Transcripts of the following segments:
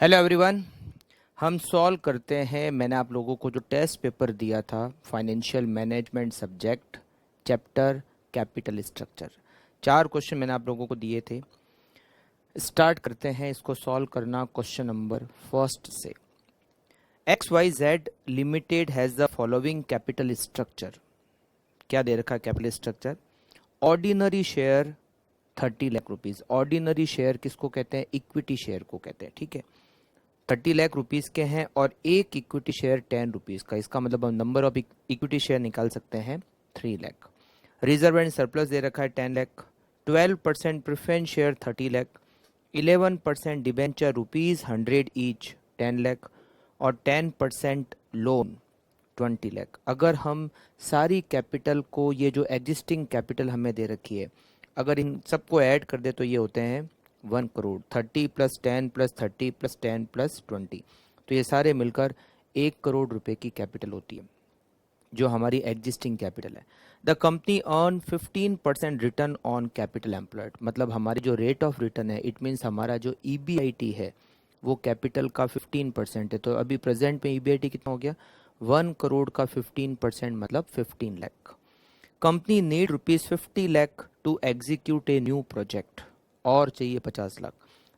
Hello everyone. हम solve करते हैं। मैंने आप लोगों को जो टेस्ट पेपर दिया था financial management subject chapter capital structure, 4 question मैंने आप लोगों को दिए थे। स्टार्ट करते हैं इसको सॉल्व करना। क्वेश्चन नंबर फर्स्ट से, x y z limited has the following capital structure. क्या दे रखा है capital structure? Ordinary share 30 lakh rupees. Ordinary share किसको कहते हैं? इक्विटी शेयर को कहते हैं। ठीक है, 30 लाख रुपीज़ के हैं और एक इक्विटी शेयर 10 रुपीज़ का। इसका मतलब हम नंबर ऑफ इक्विटी शेयर निकाल सकते हैं 3 लाख। रिजर्व एंड सरप्लस दे रखा है 10 lakh. 12% preference share 30 lakh. 11% debenture ₹100 each 10 lakh और 10% लोन 20 लाख। अगर हम सारी कैपिटल को, ये जो एग्जिस्टिंग कैपिटल हमें दे रखी है, अगर इन सबको ऐड कर दे तो ये होते हैं 1 करोड़। 30 + 10 + 30 + 10 + 20, तो ये सारे मिलकर 1 करोड़ रुपए की कैपिटल होती है, जो हमारी एग्जिस्टिंग कैपिटल है। The company earn 15% return on capital employed. मतलब हमारी जो रेट ऑफ रिटर्न है, इट मीन्स हमारा जो EBIT है वो कैपिटल का 15% है। तो अभी प्रेजेंट में EBIT कितना हो गया? 1 करोड़ का 15% मतलब 15 lakh. Company need ₹50 lakh to execute a new project. और चाहिए 50 lakh.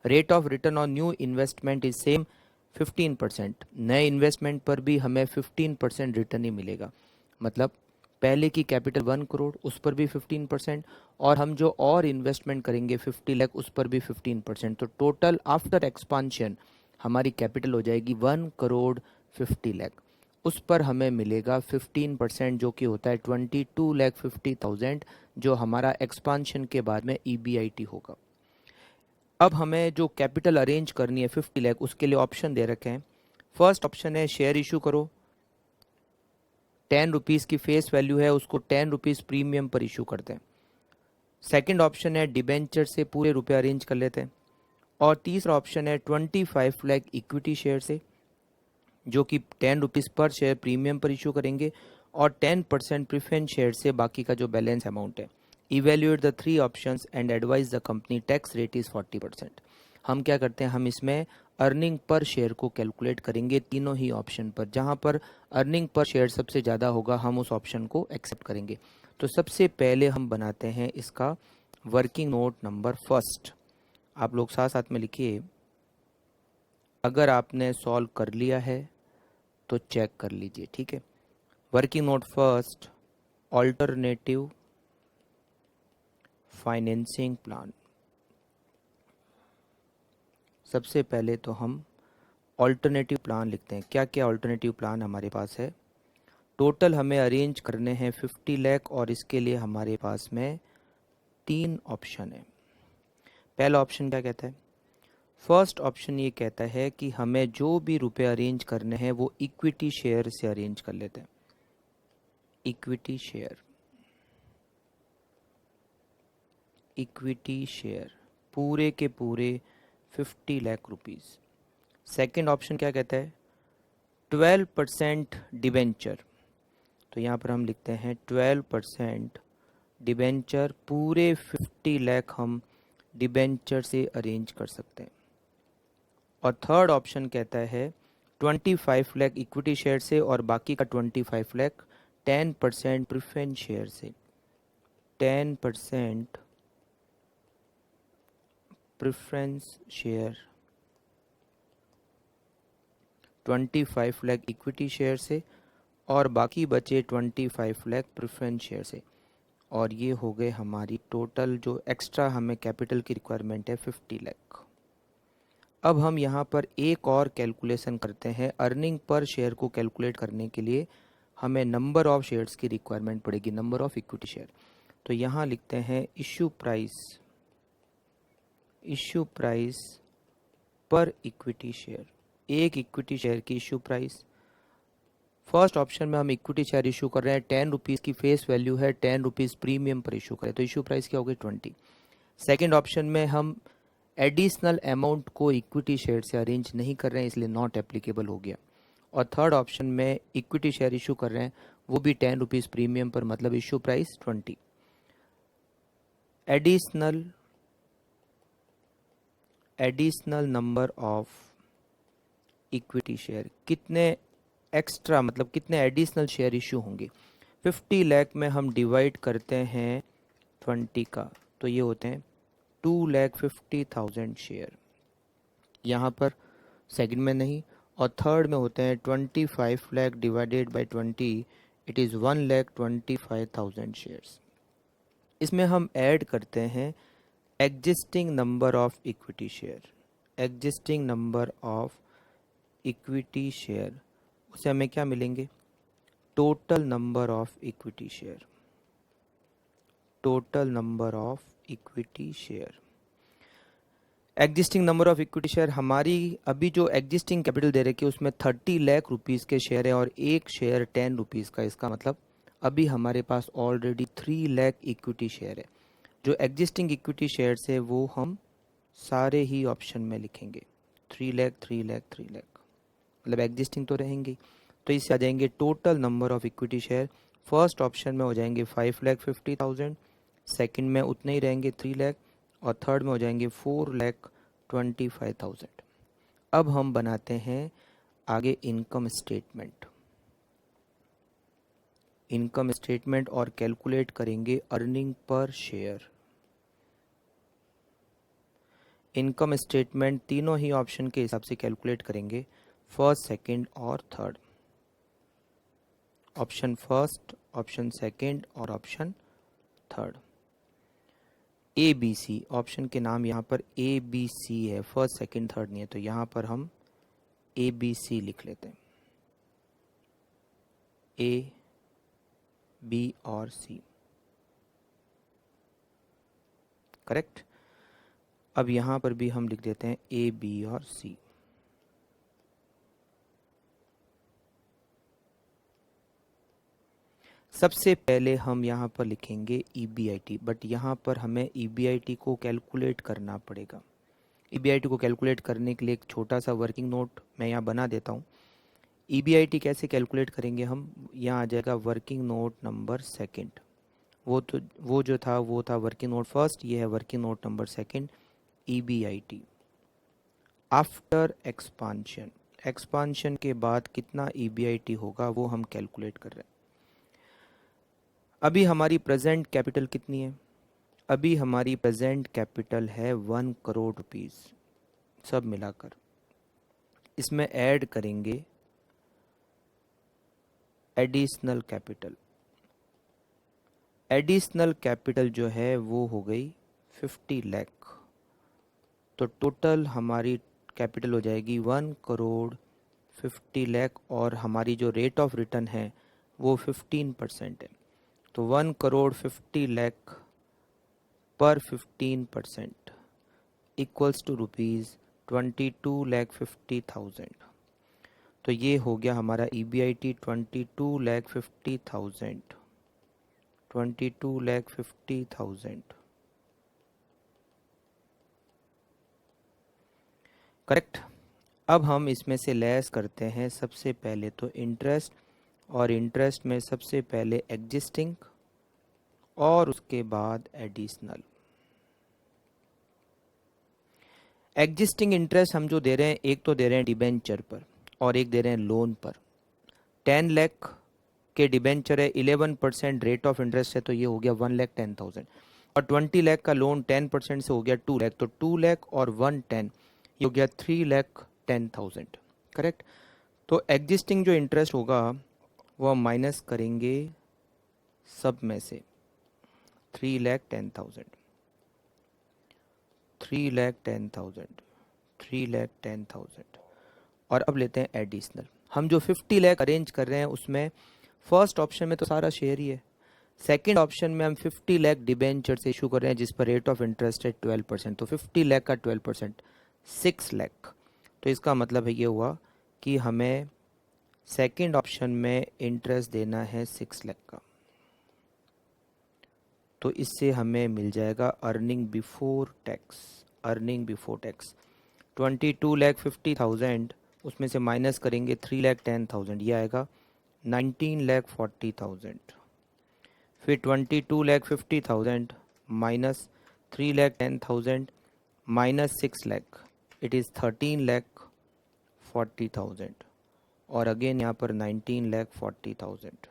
Rate of return on new investment is same 15%। नए इन्वेस्टमेंट पर भी हमें 15% रिटर्न ही मिलेगा। मतलब पहले की कैपिटल 1 करोड़, उस पर भी 15%, और हम जो और इन्वेस्टमेंट करेंगे 50 लाख, उस पर भी 15%। तो टोटल आफ्टर एक्सपांशन हमारी कैपिटल हो जाएगी 1 करोड़ 50 लाख। उस पर हमें मिलेगा 15%, जो कि होता है 22,50,000, जो हमारा एक्सपांशन के बाद में EBIT होगा। अब हमें जो कैपिटल अरेंज करनी है 50 लाख, उसके लिए ऑप्शन दे रखे हैं। फर्स्ट ऑप्शन है शेयर इशू करो। 10 रुपीज़ की फेस वैल्यू है, उसको 10 रुपीज़ प्रीमियम पर इशू करते हैं। सेकंड ऑप्शन है डिबेंचर से पूरे रुपए अरेंज कर लेते हैं। और तीसरा ऑप्शन है 25 लाख इक्विटी शेयर से, जो कि 10 रुपीज़ पर शेयर प्रीमियम पर इशू करेंगे, और 10% प्रेफरेंस शेयर से बाकी का जो बैलेंस अमाउंट है। Evaluate the 3 options and advise the company tax rate is 40%। हम क्या करते हैं, हम इसमें अर्निंग पर शेयर को कैलकुलेट करेंगे तीनों ही ऑप्शन पर। जहां पर अर्निंग पर शेयर सबसे ज़्यादा होगा हम उस ऑप्शन को एक्सेप्ट करेंगे। तो सबसे पहले हम बनाते हैं इसका वर्किंग नोट नंबर फर्स्ट। आप लोग साथ साथ में लिखिए। अगर आपने सॉल्व कर लिया है तो चेक कर लीजिए। ठीक है, working node first, alternative financing plan. सबसे पहले तो हम ऑल्टरनेटिव प्लान लिखते हैं। क्या क्या ऑल्टरनेटिव प्लान हमारे पास है? टोटल हमें अरेंज करने हैं 50 लाख, और इसके लिए हमारे पास में 3 ऑप्शन है। पहला ऑप्शन क्या कहता है? फर्स्ट ऑप्शन ये कहता है कि हमें जो भी रुपए अरेंज करने हैं वो इक्विटी शेयर से अरेंज कर लेते हैं। इक्विटी शेयर, इक्विटी शेयर पूरे के पूरे 50 लाख रुपीज़। सेकेंड ऑप्शन क्या कहता है? 12% डिबेंचर। तो यहाँ पर हम लिखते हैं 12% डिबेंचर, पूरे 50 लाख हम डिबेंचर से अरेंज कर सकते हैं। और थर्ड ऑप्शन कहता है 25 लाख इक्विटी शेयर से, और बाकी का 25 लाख 10% प्रेफरेंस शेयर से। 10% preference share, 25 lakh equity share से, और बाकी बचे 25 लाख प्रेफरेंस शेयर से। और ये हो गए हमारी टोटल जो एक्स्ट्रा हमें कैपिटल की रिक्वायरमेंट है 50 लाख। अब हम यहाँ पर एक और कैलकुलेशन करते हैं। अर्निंग पर शेयर को कैलकुलेट करने के लिए हमें नंबर ऑफ शेयर्स की रिक्वायरमेंट पड़ेगी, नंबर ऑफ इक्विटी शेयर। तो यहाँ लिखते हैं इश्यू प्राइस, इश्यू प्राइस पर इक्विटी शेयर, एक इक्विटी शेयर की इश्यू प्राइस। फर्स्ट ऑप्शन में हम इक्विटी शेयर इशू कर रहे हैं, 10 रुपीज़ की फेस वैल्यू है, 10 रुपीज़ प्रीमियम पर इशू करें, तो इशू प्राइस क्या होगी? 20। सेकेंड ऑप्शन में हम एडिशनल अमाउंट को इक्विटी शेयर से अरेंज नहीं कर रहे हैं, इसलिए नॉट एप्लीकेबल हो गया। और थर्ड ऑप्शन में इक्विटी शेयर इशू कर रहे हैं, वो भी 10 रुपीज़ प्रीमियम पर, मतलब issue price 20। Additional number of equity share, कितने एक्स्ट्रा मतलब कितने एडिशनल शेयर इशू होंगे। 50 लाख में हम डिवाइड करते हैं 20 का, तो ये होते हैं 2,50,000 शेयर। यहाँ पर सेकंड में नहीं, और थर्ड में होते हैं 25 lakh divided bye 20, it is 1,25,000 shares. इसमें हम ऐड करते हैं existing number of equity share, existing number of equity share, उसे हमें क्या मिलेंगे, total number of equity share, total number of equity share. Existing number of equity share, हमारी अभी जो एग्जिस्टिंग कैपिटल दे रखी है उसमें 30 लाख रुपीज़ के शेयर है और एक शेयर 10 रुपीज़ का। इसका मतलब अभी हमारे पास ऑलरेडी 3 लाख इक्विटी शेयर है। जो एग्जिस्टिंग इक्विटी शेयर्स है वो हम सारे ही ऑप्शन में लिखेंगे, 3 लाख 3 लाख 3 लाख, मतलब एग्जिस्टिंग तो रहेंगे। तो इससे आ जाएंगे total number of equity share. First option में हो जाएंगे 5,50,000, सेकंड में उतने ही रहेंगे 3 लाख, और थर्ड में हो जाएंगे 4,25,000। अब हम बनाते हैं आगे इनकम स्टेटमेंट, इनकम स्टेटमेंट और कैलकुलेट करेंगे earning per share. Income statement तीनों ही ऑप्शन के हिसाब से कैलकुलेट करेंगे, फर्स्ट सेकंड और third, option first, option second और option third. A B C option के नाम यहाँ पर ए बी सी है, फर्स्ट सेकंड थर्ड नहीं है, तो यहाँ पर हम ए बी सी लिख लेते हैं, ए बी और सी, करेक्ट। अब यहाँ पर भी हम लिख देते हैं ए बी और सी। सबसे पहले हम यहाँ पर लिखेंगे EBIT, बट यहाँ पर हमें EBIT को कैलकुलेट करना पड़ेगा। EBIT को कैलकुलेट करने के लिए एक छोटा सा वर्किंग नोट मैं यहाँ बना देता हूँ। EBIT कैसे कैलकुलेट करेंगे हम, यहाँ आ जाएगा वर्किंग नोट नंबर सेकंड, वो जो था वो था वर्किंग नोट फर्स्ट, ये है working note number second, EBIT। After expansion, expansion के बाद कितना EBIT होगा वो हम कैलकुलेट कर रहे हैं। अभी हमारी प्रेजेंट कैपिटल कितनी है, अभी हमारी प्रेजेंट कैपिटल है 1 करोड़ रुपीस सब मिलाकर। इसमें ऐड करेंगे एडिशनल कैपिटल, एडिशनल कैपिटल जो है वो हो गई 50 लाख, तो टोटल हमारी कैपिटल हो जाएगी 1 करोड़ 50 लाख, और हमारी जो रेट ऑफ रिटर्न है वो 15% है, तो 1 करोड़ 50 लाख पर 15% इक्वल्स टू रुपीज़ 22,50,000। तो ये हो गया हमारा EBIT 22,50,000, 22,50,000, करेक्ट। अब हम इसमें से लेस करते हैं सबसे पहले तो इंटरेस्ट, और इंटरेस्ट में सबसे पहले एग्जिस्टिंग और उसके बाद एडिशनल। एग्जिस्टिंग इंटरेस्ट हम जो दे रहे हैं, एक तो दे रहे हैं डिबेंचर पर और एक दे रहे हैं लोन पर। 10 लाख के डिबेंचर है, 11% रेट ऑफ इंटरेस्ट है, तो ये हो गया 1,10,000, और 20 लाख का लोन 10% से हो गया 2 लाख, तो 2 लाख और 110 ये हो गया 3,10,000, करेक्ट। तो एग्जिस्टिंग जो इंटरेस्ट होगा वो हम माइनस करेंगे सब में से 3,10,000, 3,10,000, 3,10,000, और अब लेते हैं एडिशनल। हम जो 50 लाख अरेंज कर रहे हैं उसमें फर्स्ट ऑप्शन में तो सारा शेयर ही है, सेकंड ऑप्शन में हम 50 लाख डिबेंचर से इशू कर रहे हैं जिस पर रेट ऑफ इंटरेस्ट है 12%, तो 50 लाख का 12% 6 लाख, तो इसका मतलब है ये हुआ कि हमें सेकंड ऑप्शन में इंटरेस्ट देना है 6 लाख का। तो इससे हमें मिल जाएगा earning before tax, earning before tax 22,50,000, उसमें से माइनस करेंगे 3,10,000, ये आएगा 19,40,000, फिर 22,50,000 minus 3,10,000 minus 6 lakh, it is 40,000 और अगेन यहाँ पर 19,40,000।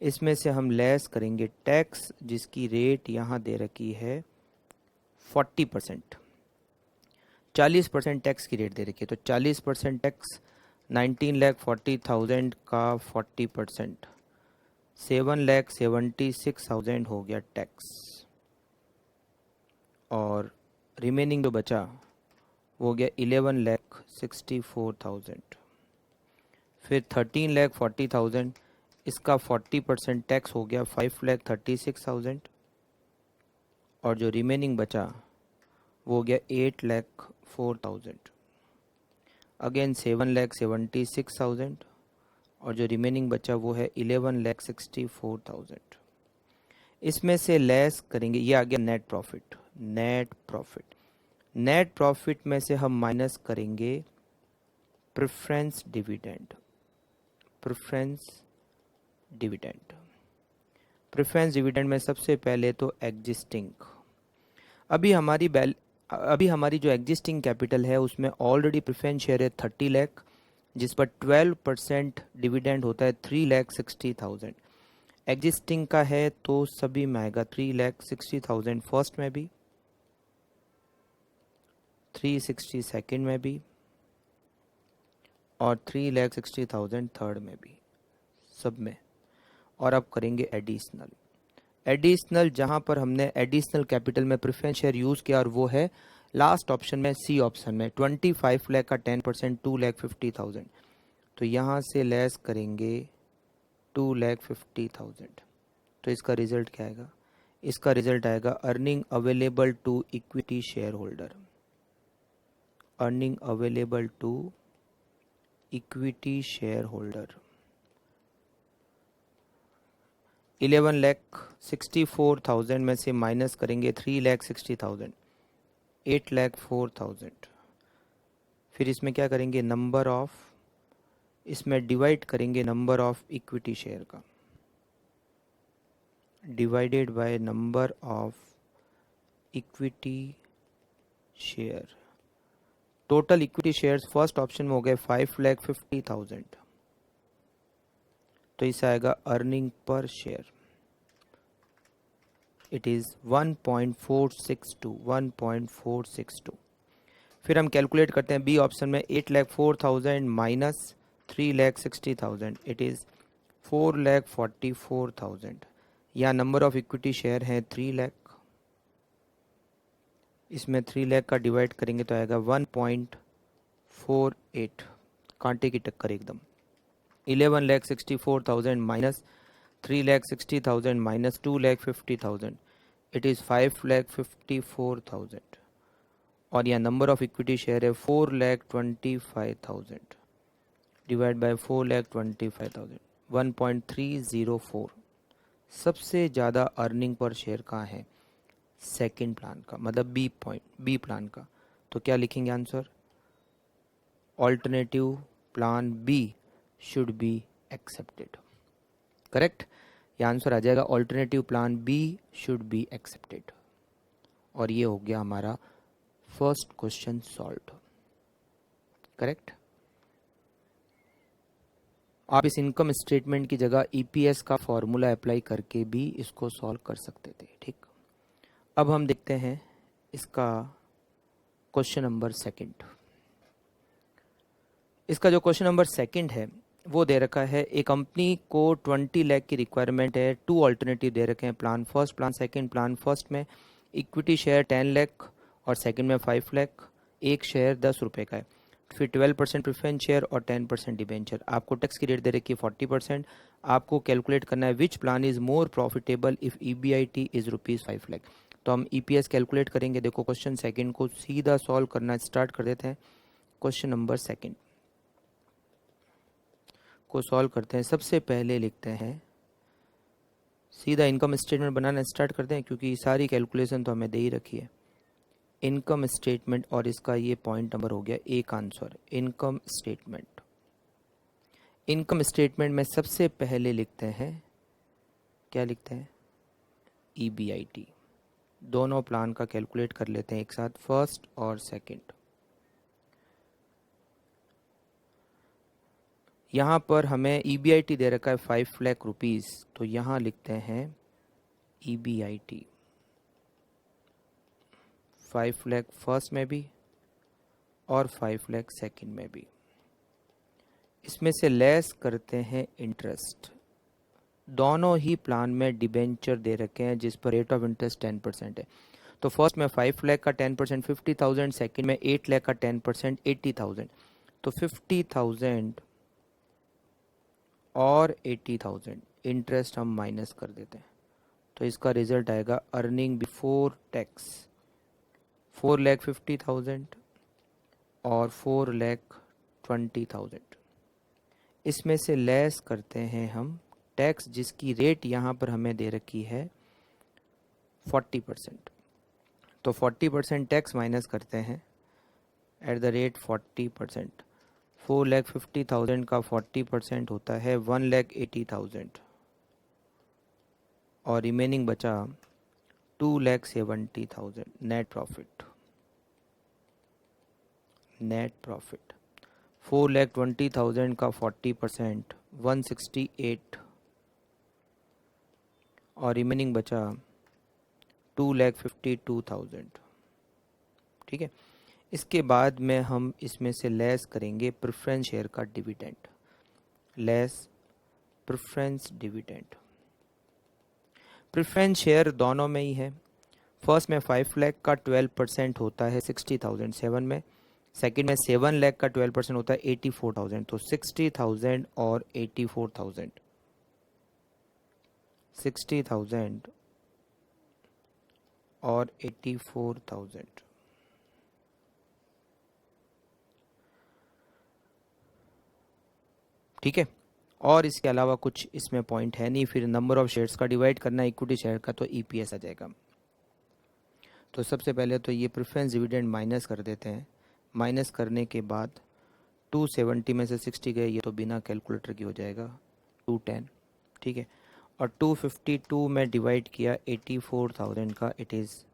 इसमें से हम लेस करेंगे टैक्स, जिसकी रेट यहाँ दे रखी है 40%, 40% टैक्स की रेट दे रखी है। तो 40% टैक्स, 19,40,000 का 40%, 7,76,000 हो गया टैक्स। और रिमेनिंग जो बचा वो हो गया 11,64,000। फिर 13,40,000, इसका 40% टैक्स हो गया 5,36,000। और जो रिमेनिंग बचा वो हो गया 8,04,000। अगेन 7,76,000 और जो रिमेनिंग बचा वो है 11,64,000। इसमें से लेस करेंगे, ये आ गया net profit. Net profit, net profit में से हम माइनस करेंगे preference dividend. Preference dividend, preference dividend में सबसे पहले तो एग्जिस्टिंग, अभी हमारी जो एग्जिस्टिंग कैपिटल है उसमें ऑलरेडी प्रेफरेंस शेयर है 30 लाख, जिस पर 12% डिविडेंड होता है 3,60,000। एग्जिस्टिंग का है तो सभी में आएगा 3,60,000 फर्स्ट में भी, 360 सेकेंड में भी और 3,60,000 थर्ड में भी, सब में। और अब करेंगे एडिशनल। एडिशनल जहां पर हमने एडिशनल कैपिटल में प्रेफरेंस शेयर यूज किया और वो है लास्ट ऑप्शन में, सी ऑप्शन में, 25 लाख का 10%, 2,50,000। तो यहां से लेस करेंगे 2,50,000। तो इसका रिजल्ट क्या आएगा? इसका रिजल्ट आएगा earning available to equity share holder. Earning available to equity share holder 11,64,000 में से माइनस करेंगे 3,60,000, 8,04,000। फिर इसमें क्या करेंगे, नंबर ऑफ, इसमें डिवाइड करेंगे नंबर ऑफ इक्विटी शेयर का, divided by number of equity share. Total equity shares first option में हो गए 5,50,000। तो इसे आएगा earning per share, it is 1.462, 1.462। फिर हम कैलकुलेट करते हैं बी ऑप्शन में, 8,04,000 माइनस 3,60,000, इट इज 4,44,000। यहाँ नंबर ऑफ इक्विटी शेयर हैं 3 लाख, इसमें 3 लाख का डिवाइड करेंगे तो आएगा 1.48, कांटे की टक्कर एकदम। 11,64,000 माइनस 3,60,000 माइनस 2,50,000, इट इज़ 5,54,000। और यहाँ नंबर ऑफ इक्विटी शेयर है 4,25,000 डिवाइड बाय 4,25,000, 1.304। सबसे ज़्यादा अर्निंग पर शेयर कहाँ है? सेकेंड प्लान का, मतलब बी प्लान का। तो क्या लिखेंगे answer? Alternative plan B should be accepted. Correct, ये आंसर आ जाएगा alternative plan B should be accepted. और ये हो गया हमारा फर्स्ट क्वेश्चन सॉल्व। करेक्ट। आप इस इनकम स्टेटमेंट की जगह ईपीएस का फॉर्मूला अप्लाई करके भी इसको सॉल्व कर सकते थे। ठीक, अब हम देखते हैं इसका क्वेश्चन नंबर सेकंड। इसका जो क्वेश्चन नंबर सेकंड है वो दे रखा है, एक कंपनी को 20 लाख की रिक्वायरमेंट है, 2 अल्टरनेटिव दे रखे हैं, plan first, plan second. Plan first में इक्विटी शेयर 10 लाख और सेकंड में 5 लाख, एक शेयर 10 रुपये का है। फिर 12% प्रेफरेंस शेयर और 10% डिबेंचर। आपको टैक्स की रेट दे रखी है 40%। आपको कैलकुलेट करना है विच plan is more profitable if EBIT is ₹5 lakh. तो हम EPS कैलकुलेट करेंगे। देखो क्वेश्चन सेकंड को सीधा सॉल्व करना स्टार्ट कर देते हैं। क्वेश्चन नंबर सेकंड को सॉल्व करते हैं। सबसे पहले लिखते हैं, सीधा इनकम स्टेटमेंट बनाना स्टार्ट करते हैं, क्योंकि सारी कैलकुलेशन तो हमें दे ही रखी है। इनकम स्टेटमेंट, और इसका ये पॉइंट नंबर हो गया एक answer. Income statement, income statement में सबसे पहले लिखते हैं, क्या लिखते हैं? EBIT। दोनों प्लान का कैलकुलेट कर लेते हैं एक साथ, फर्स्ट और सेकंड। यहाँ पर हमें EBIT दे रखा है 5 लाख रुपीज़, तो यहाँ लिखते हैं EBIT 5 लाख फर्स्ट में भी और 5 लाख सेकंड में भी। इसमें से लेस करते हैं इंटरेस्ट। दोनों ही प्लान में डिबेंचर दे रखे हैं जिस पर रेट ऑफ इंटरेस्ट 10% है। तो फर्स्ट में 5 लाख का 10% 50,000, सेकंड में 8 लाख का 10% 80,000। तो 50,000 और 80,000 इंटरेस्ट हम माइनस कर देते हैं, तो इसका रिजल्ट आएगा अर्निंग बिफोर टैक्स 4,50,000 और 4,20,000। इसमें से लेस करते हैं हम टैक्स, जिसकी रेट यहाँ पर हमें दे रखी है 40%। तो 40% टैक्स माइनस करते हैं एट द रेट 40%। 4,50,000 का 40% होता है 1,80,000 और रिमेनिंग बचा 2,70,000 नेट प्रॉफिट। 4,20,000 का 40% 168 और रिमेनिंग बचा 2,52,000। ठीक है, इसके बाद में हम इसमें से लेस करेंगे प्रेफरेंस शेयर का dividend. Less preference dividend. Preference share दोनों में ही है। फर्स्ट में 5 लाख का 12% होता है 60,000 7 में, सेकंड में 7 लाख का 12% होता है 84,000। तो 60,000 और 84,000, 60,000 और 84,000। ठीक है, और इसके अलावा कुछ इसमें पॉइंट है नहीं। फिर नंबर ऑफ शेयर्स का डिवाइड करना इक्विटी शेयर का, तो EPS आ जाएगा। तो सबसे पहले तो ये प्रेफरेंस डिविडेंड माइनस कर देते हैं। माइनस करने के बाद 270 में से 60 गए, ये तो बिना कैलकुलेटर की हो जाएगा 210। ठीक है, और 252 में डिवाइड किया 84,000 का, इट इज़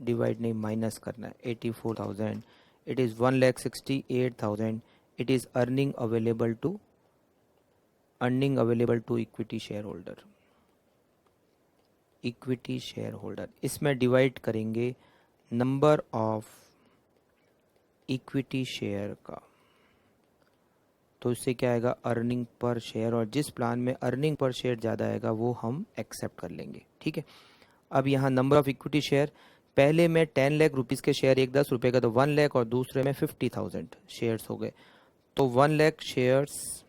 डिवाइड नहीं माइनस करना है 84,000, it is 1,68,000। It is earning available to equity share holder. Equity share holder, इसमें डिवाइड करेंगे नंबर ऑफ इक्विटी शेयर का, तो इससे क्या आएगा अर्निंग पर शेयर, और जिस प्लान में अर्निंग पर शेयर ज़्यादा आएगा वो हम एक्सेप्ट कर लेंगे। ठीक है, अब यहाँ नंबर ऑफ इक्विटी शेयर, पहले में 10 लाख रुपीज़ के शेयर, एक 10 रुपये का, तो 1 लाख, और दूसरे में 50,000 शेयर्स हो गए, तो 1 लाख शेयर्स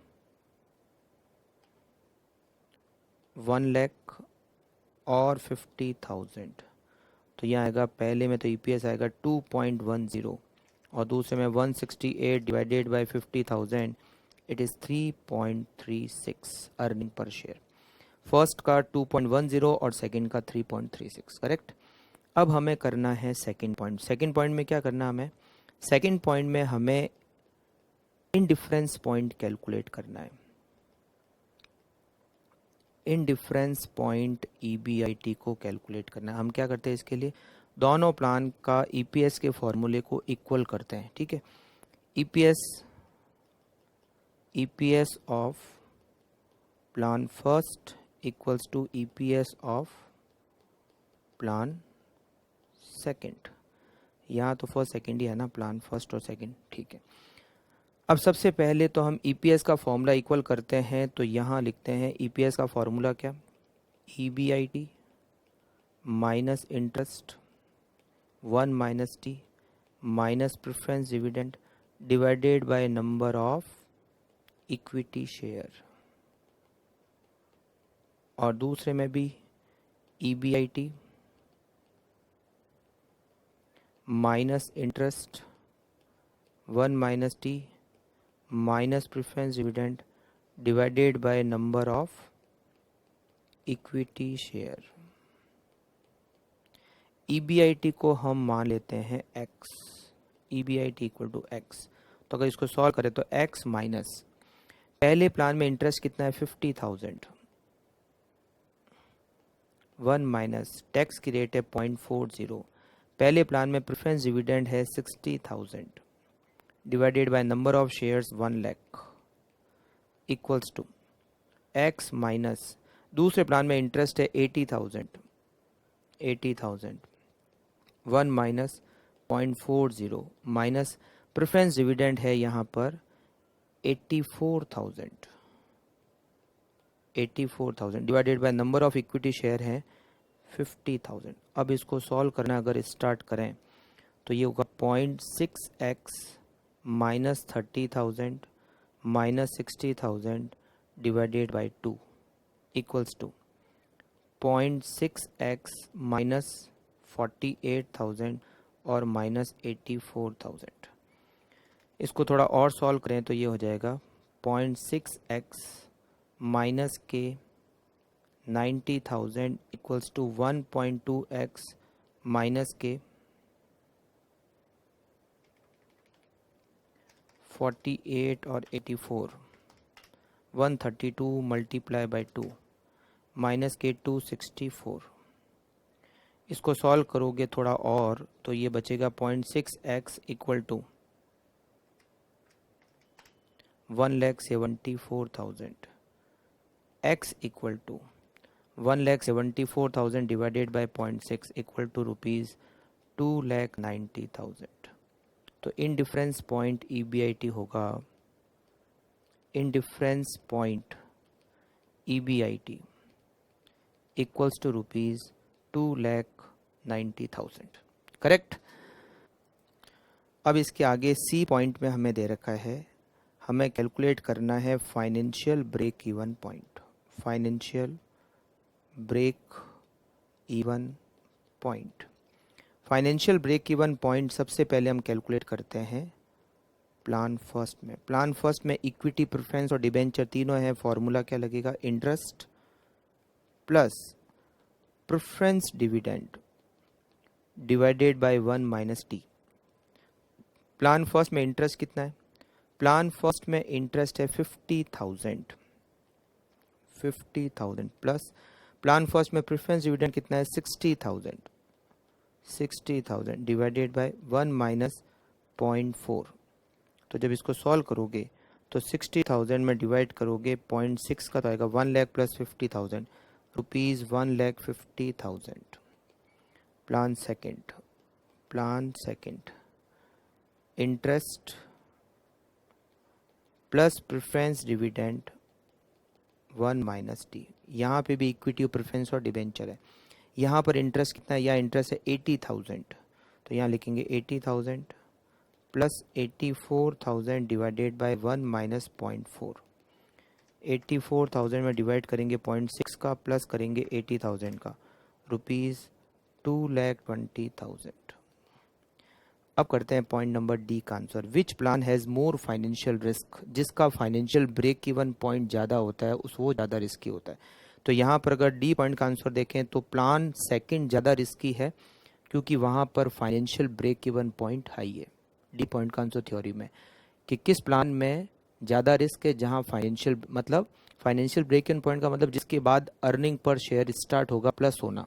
1 लाख और 50,000। तो यहाँ आएगा पहले में तो EPS आएगा 2.10 और दूसरे में 168 divided by 50,000, it is 3.36 earning per share. First का 2.10 और सेकंड का 3.36, करेक्ट। अब हमें करना है सेकंड पॉइंट। सेकंड पॉइंट में क्या करना हमें, सेकंड पॉइंट में हमें इनडिफरेंस पॉइंट कैलकुलेट करना है। इनडिफरेंस पॉइंट EBIT को कैलकुलेट करना है। हम क्या करते हैं इसके लिए, दोनों प्लान का EPS के फॉर्मूले को इक्वल करते हैं। ठीक है, EPS of plan first equals to EPS of plan second. यहाँ तो फर्स्ट सेकंड ही है ना, प्लान फर्स्ट और सेकंड। ठीक है, अब सबसे पहले तो हम EPS का फॉर्मूला इक्वल करते हैं, तो यहाँ लिखते हैं EPS का फॉर्मूला क्या, EBIT minus interest 1 minus T minus preference dividend divided by number of equity share, और दूसरे में भी EBIT minus interest 1 minus T minus preference dividend divided by number of equity share. EBIT को हम मान लेते हैं x, EBIT equal to x। तो अगर इसको सॉल्व करें तो x माइनस, पहले प्लान में इंटरेस्ट कितना है 50,000, 1 माइनस टैक्स की रेट है 0.40, पहले प्लान में प्रेफरेंस डिविडेंड है 60,000 divided by number of shares 1 lakh, equals to x minus, दूसरे प्लान में इंटरेस्ट है 80,000, 1 माइनस 0.40 माइनस प्रेफरेंस डिविडेंड है यहाँ पर 84,000 divided by number of equity share है 50,000। अब इसको सॉल्व करना अगर स्टार्ट करें तो ये होगा 0.6x minus 30,000 minus 60,000 divided by 2 equals to 0.6x minus 48,000 और माइनस 84,000। इसको थोड़ा और सॉल्व करें तो ये हो जाएगा 0.6x माइनस के 90,000 इक्वल्स टू 1.2x माइनस के 48 और 84, 132 मल्टीप्लाई बाई 2 माइनस के 264। इसको सॉल्व करोगे थोड़ा और तो ये बचेगा 0.6x equal to 1,74,000, x equal to 1,74,000 divided by 0.6 equal to rupees 2,90,000। तो इंडिफरेंस पॉइंट EBIT होगा, indifference point EBIT equals to rupees 2,90,000। Correct. अब इसके आगे C पॉइंट में हमें दे रखा है, हमें कैलकुलेट करना है financial break even point. Financial break even point, financial break even point सबसे पहले हम कैलकुलेट करते हैं प्लान फर्स्ट में। प्लान फर्स्ट में इक्विटी, प्रेफरेंस और डिबेंचर तीनों हैं। फॉर्मूला क्या लगेगा? Interest plus preference dividend divided by 1 minus T. Plan first में इंटरेस्ट कितना है? प्लान फर्स्ट में इंटरेस्ट है 50,000 प्लस प्लान फर्स्ट में प्रेफरेंस डिविडेंड कितना है? 60,000 डिवाइडेड बाय 1 माइनस 0.4। तो जब इसको सॉल्व करोगे तो 60,000 में डिवाइड करोगे 0.6 का तो आएगा 1 lakh plus 50,000 rupees 1,50,000। Plan second interest plus preference dividend 1 minus T. यहाँ पे भी इक्विटी, प्रेफरेंस और डिबेंचर है। यहाँ पर इंटरेस्ट कितना है? यहाँ इंटरेस्ट है 80,000, तो यहाँ लिखेंगे 80,000 प्लस 84,000 डिवाइडेड बाय 1 माइनस 0.4। 84,000 में डिवाइड करेंगे 0.6 का प्लस करेंगे 80,000 का, रुपीज़ 2,20,000। अब करते हैं पॉइंट नंबर डी का answer. Which plan has more financial risk? जिसका फाइनेंशियल ब्रेक इवन पॉइंट ज़्यादा होता है वो ज़्यादा रिस्की होता है। तो यहाँ पर अगर डी पॉइंट का आंसर देखें तो प्लान सेकंड ज़्यादा रिस्की है क्योंकि वहाँ पर financial break even point high है। डी पॉइंट का आंसर थ्योरी में कि किस प्लान में ज़्यादा रिस्क है, जहाँ फाइनेंशियल ब्रेक इवन पॉइंट का मतलब जिसके बाद अर्निंग पर शेयर स्टार्ट होगा प्लस होना।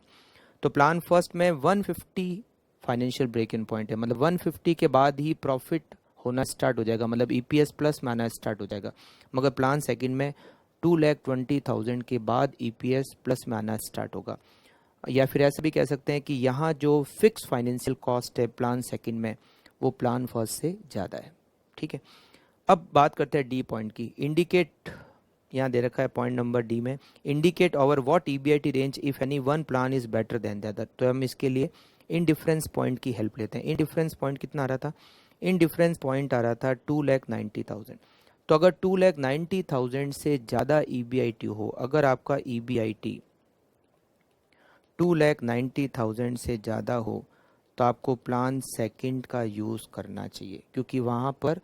तो प्लान फर्स्ट में 150 फाइनेंशियल ब्रेक इन पॉइंट है, मतलब 150 के बाद ही प्रॉफिट होना स्टार्ट हो जाएगा, मतलब EPS प्लस में आना स्टार्ट हो जाएगा। मगर प्लान सेकंड में 2,20,000 के बाद EPS प्लस में आना स्टार्ट होगा। या फिर ऐसा भी कह सकते हैं कि यहाँ जो फिक्स फाइनेंशियल कॉस्ट है प्लान सेकंड में वो प्लान फर्स्ट से ज़्यादा है। ठीक है, अब बात करते हैं डी पॉइंट की। इंडिकेट, यहाँ दे रखा है पॉइंट नंबर डी में, indicate over what EBIT range if any one plan is better than the other. तो हम इसके लिए इनडिफरेंस पॉइंट की हेल्प लेते हैं। इनडिफरेंस पॉइंट कितना आ रहा था? इनडिफरेंस पॉइंट आ रहा था 2,90,000। तो अगर 2,90,000 से ज़्यादा EBIT हो, अगर आपका EBIT 2,90,000 से ज़्यादा हो तो आपको प्लान सेकंड का यूज़ करना चाहिए, क्योंकि वहाँ पर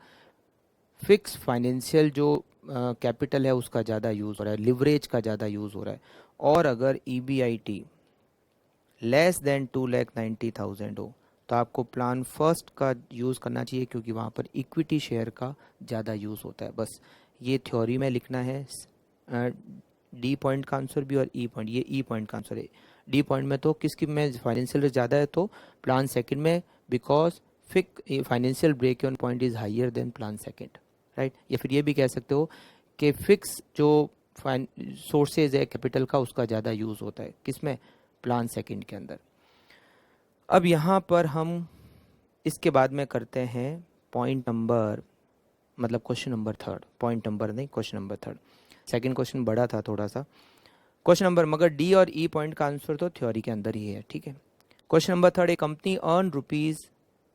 फिक्स फाइनेंशियल जो कैपिटल है उसका ज़्यादा यूज़ हो रहा है, लिवरेज का ज़्यादा यूज़ हो रहा है। और अगर EBIT लेस देन 2,90,000 हो तो आपको प्लान फर्स्ट का यूज़ करना चाहिए, क्योंकि वहाँ पर इक्विटी शेयर का ज़्यादा यूज़ होता है। बस ये थ्योरी में लिखना है। डी पॉइंट का आंसर भी और ई पॉइंट, ये ई पॉइंट का आंसर है। डी पॉइंट में तो किसकी में फाइनेंशियल रिस्क ज़्यादा है तो प्लान सेकंड में, because financial break even point is higher than plan second, right. या फिर ये भी कह सकते हो कि फिक्स जो सोर्सेज है कैपिटल का उसका ज़्यादा यूज़ होता है, किसमें, प्लान सेकंड के अंदर। अब यहाँ पर हम इसके बाद में करते हैं पॉइंट नंबर, मतलब question number third, point number नहीं, question number third. Second question बड़ा था थोड़ा सा। क्वेश्चन नंबर, मगर डी और ई पॉइंट का आंसर तो थ्योरी के अंदर ही है, ठीक है। Question number third, a company earn rupees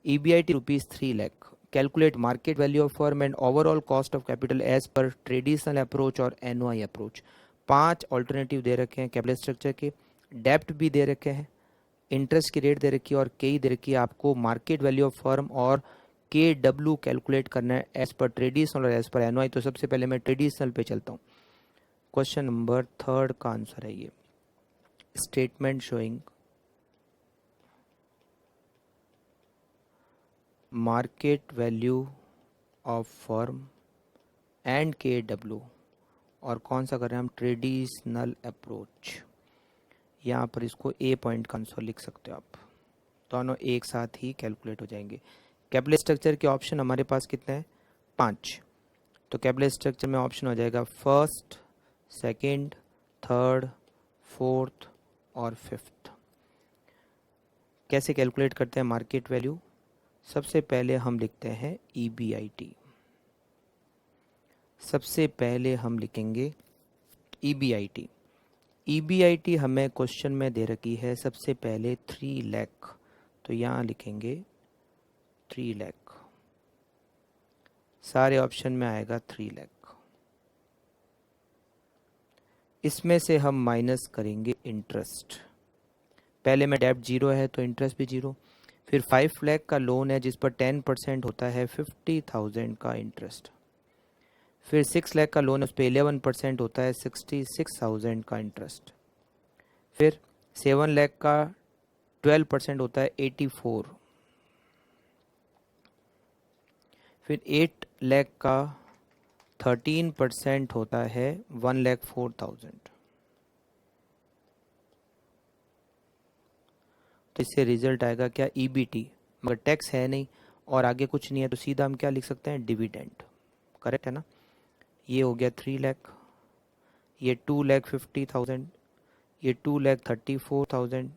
EBIT rupees 3 lakh, calculate market value of firm and overall cost of capital as per traditional approach और NOI अप्रोच। 5 ऑल्टरनेटिव दे रखे हैं कैपिटल स्ट्रक्चर के, डेप्ट भी दे रखे हैं, इंटरेस्ट की रेट दे रखी है और के दे रखी है। आपको मार्केट वैल्यू ऑफ फर्म और KW कैलकुलेट करना है एज पर ट्रेडिशनल और एज पर NOI। तो सबसे पहले मैं ट्रेडिशनल पे चलता हूँ। क्वेश्चन नंबर थर्ड का आंसर है ये, statement showing market value of firm and KW, और कौन सा कर रहे हैं हम, ट्रेडिशनल अप्रोच। यहाँ पर इसको ए पॉइंट का आंसर लिख सकते हो आप, दोनों एक साथ ही कैलकुलेट हो जाएंगे। कैपिटल स्ट्रक्चर के ऑप्शन हमारे पास कितने हैं, 5। तो कैपिटल स्ट्रक्चर में ऑप्शन हो जाएगा फर्स्ट, सेकंड, थर्ड, फोर्थ और फिफ्थ। कैसे कैलकुलेट करते हैं मार्केट वैल्यू, सबसे पहले हम लिखते हैं EBIT। सबसे पहले हम लिखेंगे EBIT। EBIT हमें क्वेश्चन में दे रखी है सबसे पहले 3 लाख, तो यहाँ लिखेंगे 3 लाख, सारे ऑप्शन में आएगा 3 लाख। इसमें से हम माइनस करेंगे इंटरेस्ट, पहले में डेब्ट 0 है तो इंटरेस्ट भी 0। फिर 5 लाख का लोन है जिस पर 10% होता है 50,000 का इंटरेस्ट। फिर 6 लाख का लोन है उस पर 11% होता है 66,000 का इंटरेस्ट। फिर 7 लाख का 12% होता है 84। फिर 8 लाख का 13% होता है 1,04,000। तो इससे रिजल्ट आएगा क्या, EBT, मगर टैक्स है नहीं और आगे कुछ नहीं है तो सीधा हम क्या लिख सकते हैं, डिविडेंड। करेक्ट है ना। ये हो गया 3 लाख, ये 2,50,000, ये 2,34,000,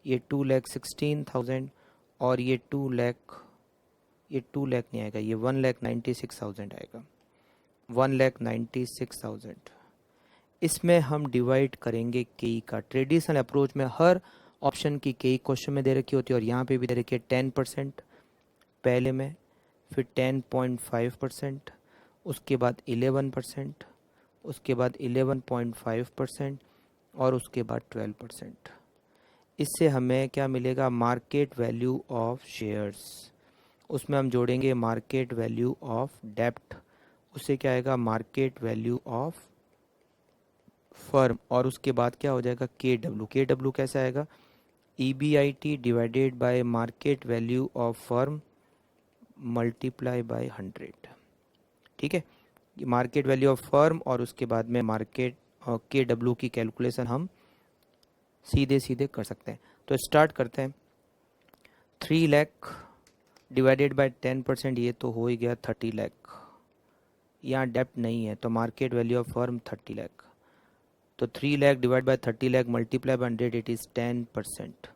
ये 2,16,000 और ये 2 लाख, ये 2 लाख नहीं आएगा, ये 1,96,000 आएगा, 1,96,000। इसमें हम डिवाइड करेंगे के का। ट्रेडिशनल अप्रोच में हर ऑप्शन की के क्वेश्चन में दे रखी होती है और यहाँ पे भी दे रखी है 10% पहले में, फिर 10.5%, उसके बाद 11%, उसके बाद 11.5% और उसके बाद 12%। इससे हमें क्या मिलेगा, मार्केट वैल्यू ऑफ शेयर्स। उसमें हम जोड़ेंगे मार्केट वैल्यू ऑफ डेप्ट, उससे क्या आएगा, मार्केट वैल्यू ऑफ फर्म, और उसके बाद क्या हो जाएगा, KW कैसे आएगा, EBIT divided by market value of firm multiply by 100। ठीक है, मार्केट वैल्यू ऑफ फर्म और उसके बाद में मार्केट KW की कैलकुलेशन हम सीधे सीधे कर सकते हैं। तो स्टार्ट करते हैं। 3 लाख डिवाइडेड बाय 10%, ये तो हो ही गया 30 लाख। यहाँ डेप्ट नहीं है तो market value of firm 30 lakh, तो 3 lakh divide by 30 lakh multiply by 100, it is 10%।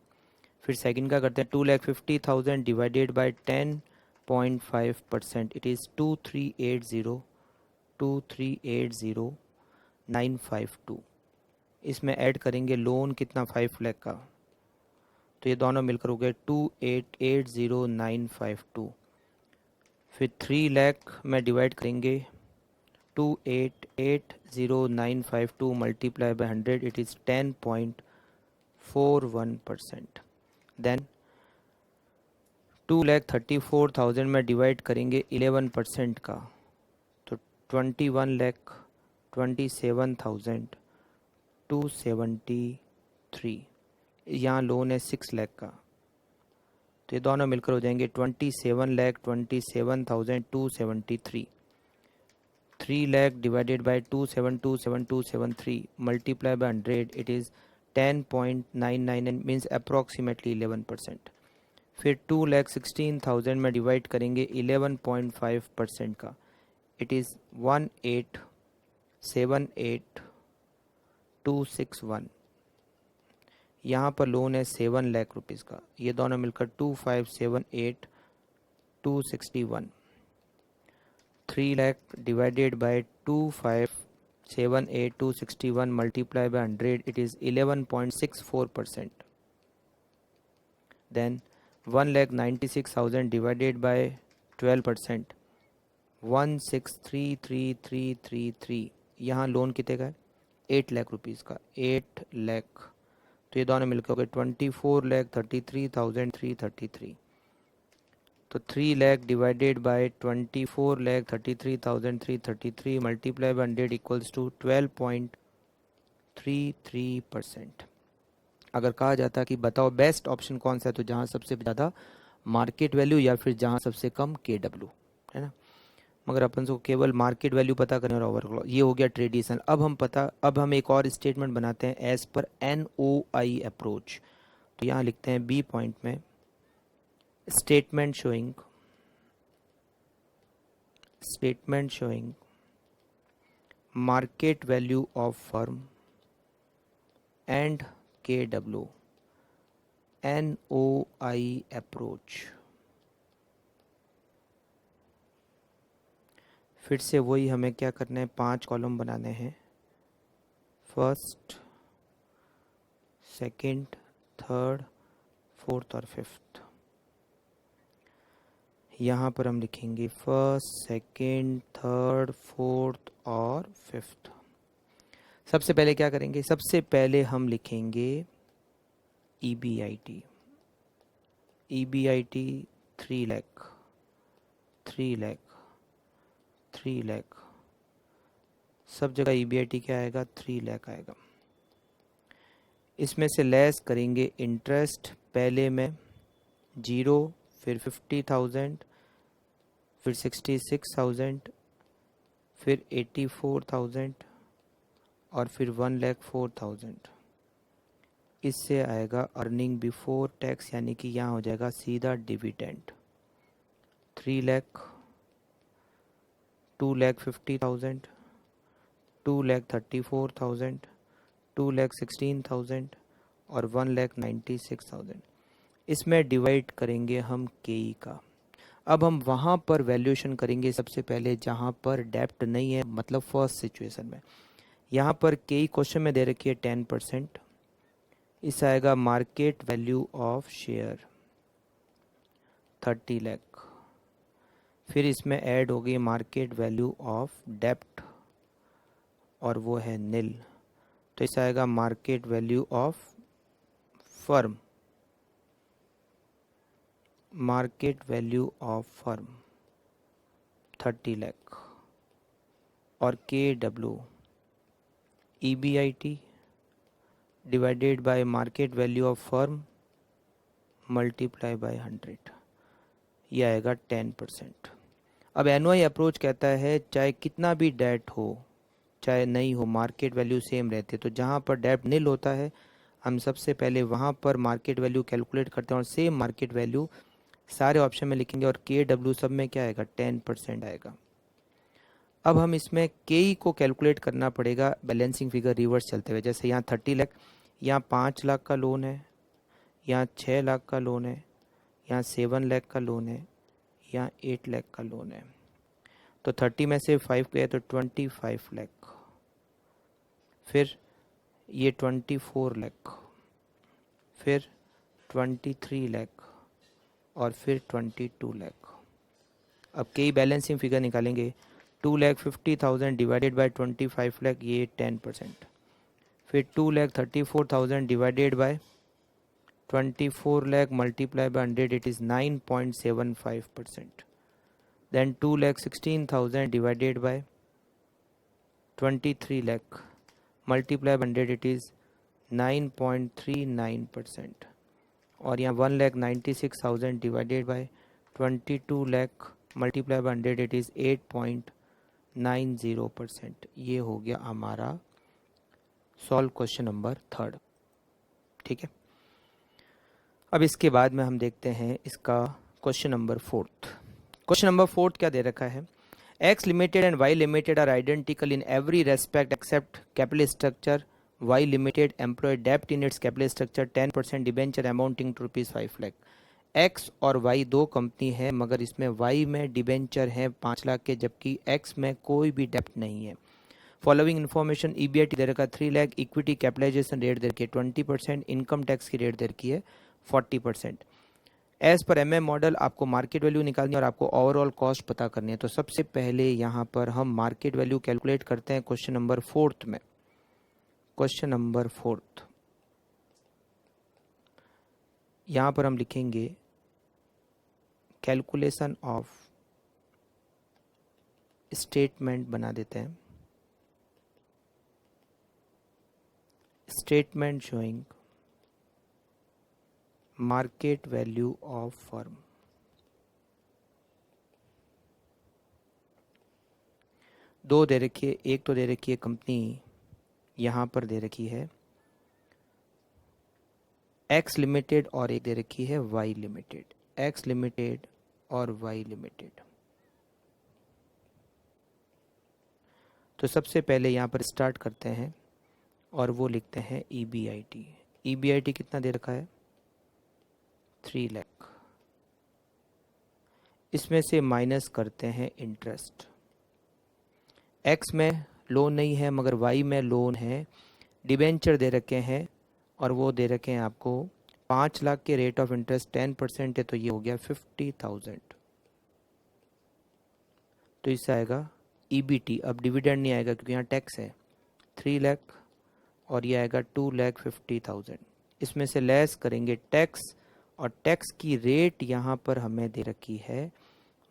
फिर सेकंड का करते हैं, 2,50,000 डिवाइडेड बाय 10.5%, इट इज़ 2,380,952। इसमें ऐड करेंगे लोन कितना, 5 लाख का, तो ये दोनों मिलकर हो गए 2,880,952। फिर 3 लाख में डिवाइड करेंगे 2,880,952 multiply by 100, it is 10.41%। Then 2,34,000 में डिवाइड करेंगे 11% का, तो 21,27,273। यहाँ लोन है 6 लाख का, तो ये दोनों मिलकर हो जाएंगे 27,27,273। 3 lakh divided bye 2727273 multiply by 100, it is 10.99 means approximately 11%। फिर 2,16,000 में डिवाइड करेंगे 11.5% का, इट इज़ 78261, यहाँ पर लोन है 7 लाख रुपीज़ का, ये दोनों मिलकर 2578261, 3 lakh divided bye 2578261 multiply by 100, it is 11.64%. Then 1,96,000 divided by 12%, 163333, यहाँ लोन कितने का है? 8 लाख रुपीज़ का, 8 लाख, तो ये दोनों मिलकर हो गए 24,33,333. तो 3 lakh divided by 24,33,333 multiply by 100 equals to 12.33%. अगर कहा जाता कि बताओ बेस्ट ऑप्शन कौन सा है, तो जहाँ सबसे ज़्यादा मार्केट वैल्यू या फिर जहाँ सबसे कम KW, है ना. मगर अपन को केवल मार्केट वैल्यू पता करना और ओवरऑल, ये हो गया ट्रेडिशनल. अब हम एक और स्टेटमेंट बनाते हैं एज पर NOI अप्रोच. तो यहाँ लिखते हैं बी पॉइंट में, statement showing market value of firm and KW, NOI approach. फिर से वही हमें क्या करना है, 5 कॉलम बनाने हैं. फर्स्ट, सेकंड, थर्ड, फोर्थ और फिफ्थ. यहाँ पर हम लिखेंगे फर्स्ट, सेकंड, थर्ड, फोर्थ और फिफ्थ. सबसे पहले क्या करेंगे, सबसे पहले हम लिखेंगे EBIT 3 लाख, 3 लाख, 3 लाख, सब जगह EBIT क्या आएगा, 3 लाख आएगा. इसमें से लेस करेंगे इंटरेस्ट, पहले में 0, फिर 50,000, फिर 66,000, फिर 84,000 और फिर 1,04,000. इससे आएगा अर्निंग बिफोर टैक्स, यानी कि यहाँ हो जाएगा सीधा डिविडेंड. 3 लाख, 2,50,000, 2,34,000, 2,16,000 और 1,96,000. इसमें डिवाइड करेंगे हम KE का. अब हम वहाँ पर वैल्यूएशन करेंगे सबसे पहले जहाँ पर डेप्ट नहीं है, मतलब फर्स्ट सिचुएशन में. यहाँ पर KE क्वेश्चन में दे रखी है 10%. इस आएगा market value of share 30 lakh. फिर इसमें ऐड हो गई मार्केट वैल्यू ऑफ डेप्ट और वो है निल. तो इस आएगा market value of firm, 30 lakh. और KW EBIT divided by market value of firm multiply by 100, ये आएगा 10%. अब NOI अप्रोच कहता है चाहे कितना भी डेट हो चाहे नहीं हो, मार्केट वैल्यू सेम रहती है. तो जहाँ पर डेट निल होता है हम सबसे पहले वहाँ पर मार्केट वैल्यू कैलकुलेट करते हैं और सेम मार्केट वैल्यू सारे ऑप्शन में लिखेंगे और KW सब में क्या आएगा, 10% आएगा. अब हम इसमें KE को कैलकुलेट करना पड़ेगा बैलेंसिंग फिगर रिवर्स चलते हुए. जैसे यहाँ 30 लाख, यहाँ 5 लाख का लोन है, यहाँ 6 लाख का लोन है, यहाँ 7 लाख का लोन है, यहाँ 8 लाख का लोन है. तो 30 में से 5 गए तो 25 लाख, फिर ये 24 लाख, फिर 23 लाख और फिर 22 लाख. अब KE बैलेंसिंग फिगर निकालेंगे. 2,50,000 डिवाइडेड बाय 25 लाख, ये 10%. फिर 2,34,000 divided by 24 lakh multiply by 100, it is 9.75%. Then 2,16,000 divided by 23 lakh multiply by 100, it is 9.39%. और यहाँ 1,96,000 divided by 22 lakh multiply by 100, it is 8.90%. ये हो गया हमारा सॉल्व क्वेश्चन नंबर 3. ठीक है. अब इसके बाद में हम देखते हैं इसका क्वेश्चन नंबर 4. क्वेश्चन नंबर 4 क्या दे रखा है, X limited and Y limited are identical in every respect except capital structure. Y limited employ debt in its capital structure 10% debenture amounting to rupees 5 lakh. X और Y दो company है मगर इसमें Y में डिबेंचर है 5 लाख के जबकि X में कोई भी डेप्ट नहीं है. फॉलोइंग इन्फॉर्मेशन EBIT दे रखा 3 लाख, इक्विटी कैपिटलाइजेशन रेट दे रखी है 20%, इनकम टैक्स की रेट दे रखी है 40%. एज पर MM मॉडल आपको मार्केट वैल्यू निकालनी है और आपको ओवरऑल कॉस्ट पता करनी है. तो सबसे पहले यहाँ पर हम मार्केट वैल्यू कैलकुलेट करते हैं क्वेश्चन नंबर 4 में. क्वेश्चन नंबर 4 यहाँ पर हम लिखेंगे कैलकुलेशन ऑफ स्टेटमेंट बना देते हैं. Statement showing market value of firm. दो दे रखी है, एक तो दे रखी है कंपनी यहाँ पर दे रखी है X लिमिटेड और एक दे रखी है Y लिमिटेड. X लिमिटेड और Y लिमिटेड. तो सबसे पहले यहाँ पर स्टार्ट करते हैं और वो लिखते हैं EBIT. EBIT कितना दे रखा है 3 लाख. इसमें से माइनस करते हैं इंटरेस्ट. X में लोन नहीं है मगर Y में लोन है. डिबेंचर दे रखे हैं और वो दे रखे हैं आपको 5 लाख के रेट ऑफ इंटरेस्ट 10% है तो ये हो गया 50,000. तो इससे आएगा EBT. अब डिविडेंड नहीं आएगा क्योंकि यहाँ टैक्स है 3 लाख और ये आएगा 2,50,000. इसमें से लेस करेंगे टैक्स और टैक्स की रेट यहाँ पर हमें दे रखी है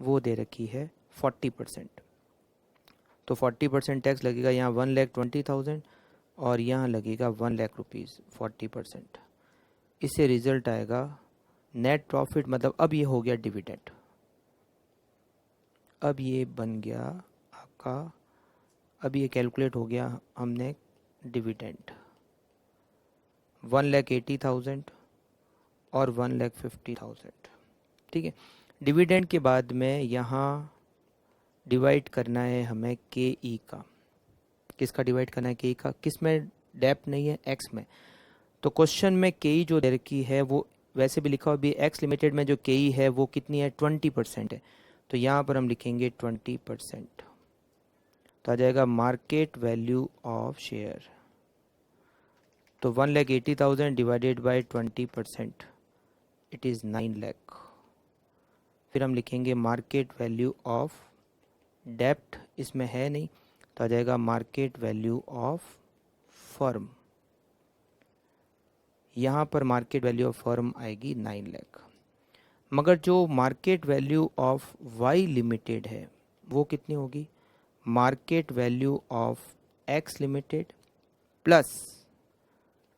वो दे रखी है 40%. तो 40% टैक्स लगेगा यहाँ 1,20,000 और यहाँ लगेगा 1 लाख रुपीज़ 40%. इससे रिजल्ट आएगा नेट प्रॉफिट. मतलब अब ये हो गया डिविडेंड. अब ये बन गया आपका, अब ये कैलकुलेट हो गया हमने डिविडेंड 1,80,000 और 1,50,000. ठीक है. डिविडेंड के बाद में यहाँ डिवाइड करना है हमें KE का. किसका डिवाइड करना है KE का? किस में डेप्ट नहीं है X में. तो क्वेश्चन में KE जो दे रखी है वो वैसे भी लिखा हुआ भी X लिमिटेड में जो KE है वो कितनी है 20% है. तो यहाँ पर हम लिखेंगे 20%. तो आ जाएगा मार्केट वैल्यू ऑफ शेयर. तो 1,80,000 divided by 20% it is 9 lakh. फिर हम लिखेंगे मार्केट वैल्यू ऑफ डेप्ट. इसमें है नहीं तो आ जाएगा मार्केट वैल्यू ऑफ फर्म. यहाँ पर मार्केट वैल्यू ऑफ फर्म आएगी 9 लाख. मगर जो market value of Y limited है वो कितनी होगी? Market value of X limited plus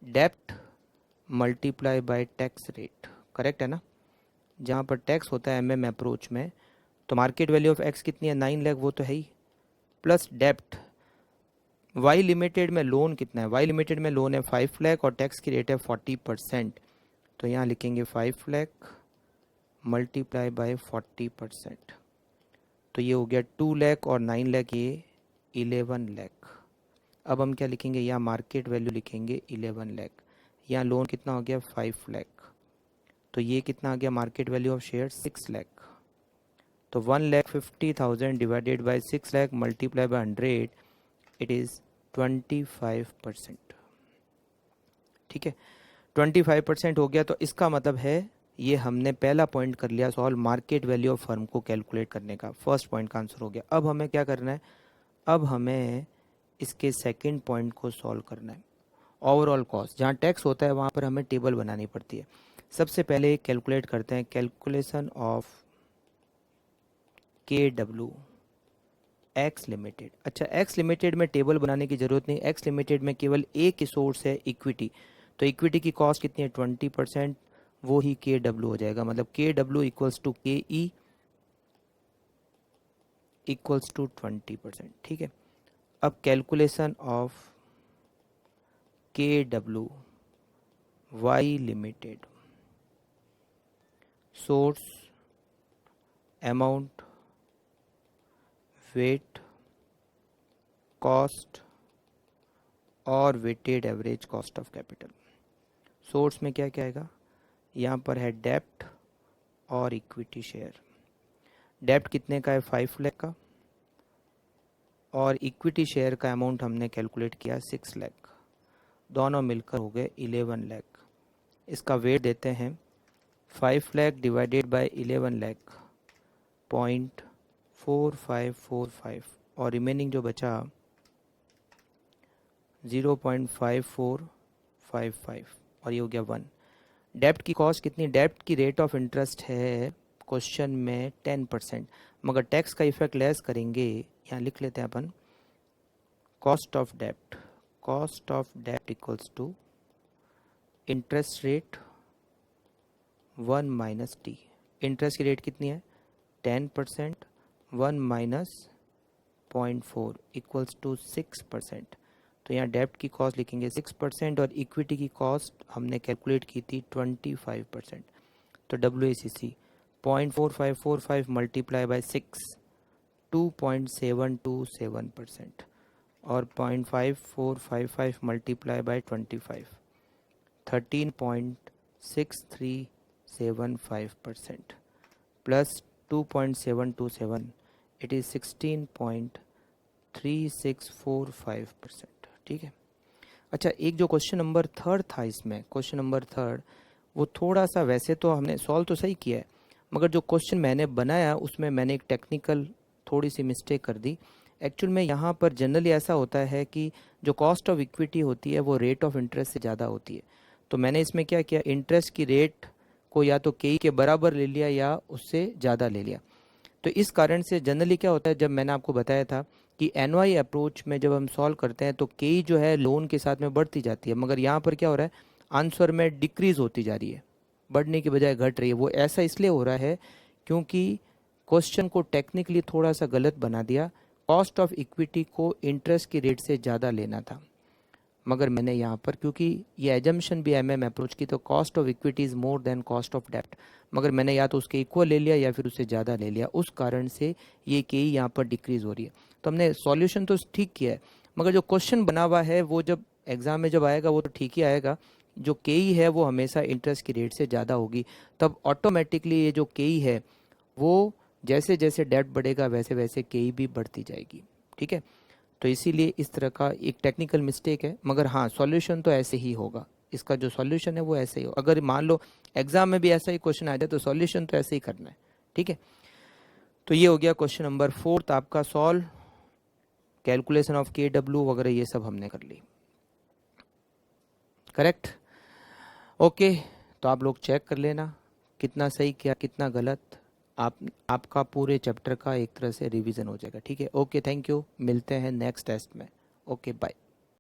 डेप्ट multiply by tax rate. Correct है ना? जहाँ पर टैक्स होता है MM अप्रोच में. तो मार्केट वैल्यू ऑफ X कितनी है 9 लाख वो तो है ही, प्लस डेप्ट. Y लिमिटेड में लोन कितना है? Y लिमिटेड में लोन है 5 लाख और टैक्स की रेट है 40%. तो यहाँ लिखेंगे 5 लाख मल्टीप्लाई बाय 40%. तो ये हो गया 2 लाख और 9 लाख ये 11 लाख. अब हम क्या लिखेंगे? यहाँ मार्केट वैल्यू लिखेंगे 11 लाख. यहाँ लोन कितना हो गया 5 लाख. तो ये कितना आ गया market value of share 6 lakh. तो 1,50,000 divided by 6 lakh multiply by 100 it is 25%. ठीक है. 25% हो गया. तो इसका मतलब है ये हमने पहला पॉइंट कर लिया solve market value of firm को कैलकुलेट करने का. फर्स्ट पॉइंट का आंसर हो गया. अब हमें क्या करना है? अब हमें इसके सेकंड पॉइंट को सॉल्व करना है. Overall cost. जहाँ टैक्स होता है वहाँ पर हमें टेबल बनानी पड़ती है. सबसे पहले कैलकुलेट करते हैं calculation of KW X limited. अच्छा, X लिमिटेड में टेबल बनाने की ज़रूरत नहीं. X लिमिटेड में केवल एक ही सोर्स है इक्विटी. तो इक्विटी की कॉस्ट कितनी है 20%. वो ही KW हो जाएगा. मतलब KW equals to KE equals to 20%. ठीक है. अब calculation of KW Y limited. Source, amount, weight, cost और weighted average cost of capital. Source में क्या क्या आएगा, यहाँ पर है डेप्ट और इक्विटी शेयर। डेप्ट कितने का है, 5 लाख का, और इक्विटी शेयर का अमाउंट हमने कैलकुलेट किया 6 लाख, दोनों मिलकर हो गए 11 लाख। इसका वेट देते हैं 5 लाख डिवाइडेड बाय 11 लाख, 0.4545, और रिमेनिंग जो बचा 0.5455, और ये हो गया 1। डेप्ट की कॉस्ट कितनी, डेप्ट की रेट ऑफ इंटरेस्ट है क्वेश्चन में 10%, मगर टैक्स का इफेक्ट लेस करेंगे, यहाँ लिख लेते हैं अपन, कॉस्ट ऑफ डेप्ट equals to interest rate 1 minus T. Interest की रेट कितनी है 10%, 1 माइनस 0.4 इक्वल्स टू 6%। तो यहाँ डेप्ट की कॉस्ट लिखेंगे 6%, और इक्विटी की कॉस्ट हमने कैलकुलेट की थी 25%। तो WACC 0.4545 मल्टीप्लाई बाय 6, 2.727%, और 0.5455 multiply by 25, 13.6375%, plus 2.727, it is 16.3645%। ठीक है। अच्छा, एक जो क्वेश्चन नंबर 3 था इसमें, क्वेश्चन नंबर 3 वो थोड़ा सा, वैसे तो हमने सॉल्व तो सही किया है, मगर जो क्वेश्चन मैंने बनाया उसमें मैंने एक टेक्निकल थोड़ी सी मिस्टेक कर दी। एक्चुअल में यहाँ पर जनरली ऐसा होता है कि जो कॉस्ट ऑफ इक्विटी होती है वो रेट ऑफ इंटरेस्ट से ज़्यादा होती है। तो मैंने इसमें क्या किया, इंटरेस्ट की रेट को या तो के के बराबर ले लिया या उससे ज़्यादा ले लिया। तो इस कारण से जनरली क्या होता है, जब मैंने आपको बताया था कि एनवाई अप्रोच में जब हम सॉल्व करते हैं तो के जो है लोन के साथ में बढ़ती जाती है, मगर यहाँ पर क्या हो रहा है, आंसर में डिक्रीज होती जा रही है, बढ़ने की बजाय घट रही है। वो ऐसा इसलिए हो रहा है क्योंकि क्वेश्चन को टेक्निकली थोड़ा सा गलत बना दिया। कॉस्ट ऑफ इक्विटी को इंटरेस्ट की रेट से ज़्यादा लेना था, मगर मैंने यहाँ पर, क्योंकि ये एजम्पशन भी एमएम अप्रोच की, तो cost of equity is more than cost of डेप्ट, मगर मैंने या तो उसके इक्वल ले लिया या फिर उससे ज़्यादा ले लिया, उस कारण से ये के यहाँ पर डिक्रीज़ हो रही है। तो हमने सॉल्यूशन तो ठीक किया है, मगर जो क्वेश्चन बना हुआ है वो जब एग्ज़ाम में जब आएगा वो तो ठीक ही आएगा। जो के है वो हमेशा इंटरेस्ट की रेट से ज़्यादा होगी, तब ऑटोमेटिकली ये जो के है वो जैसे जैसे डेप्ट बढ़ेगा वैसे वैसे के भी बढ़ती जाएगी। ठीक है, तो इसीलिए इस तरह का एक टेक्निकल मिस्टेक है, मगर हाँ सॉल्यूशन तो ऐसे ही होगा, इसका जो सॉल्यूशन है वो ऐसे ही हो। अगर मान लो एग्जाम में भी ऐसा ही क्वेश्चन आ जाए तो सॉल्यूशन तो ऐसे ही करना है। ठीक है, तो ये हो गया क्वेश्चन नंबर 4 आपका सॉल्व। कैलकुलेशन ऑफ KW वगैरह ये सब हमने कर ली, करेक्ट। ओके, तो आप लोग चेक कर लेना कितना सही किया कितना गलत, आपका पूरे चैप्टर का एक तरह से रिवीजन हो जाएगा। ठीक है, ओके, थैंक यू, मिलते हैं नेक्स्ट टेस्ट में। Okay, bye.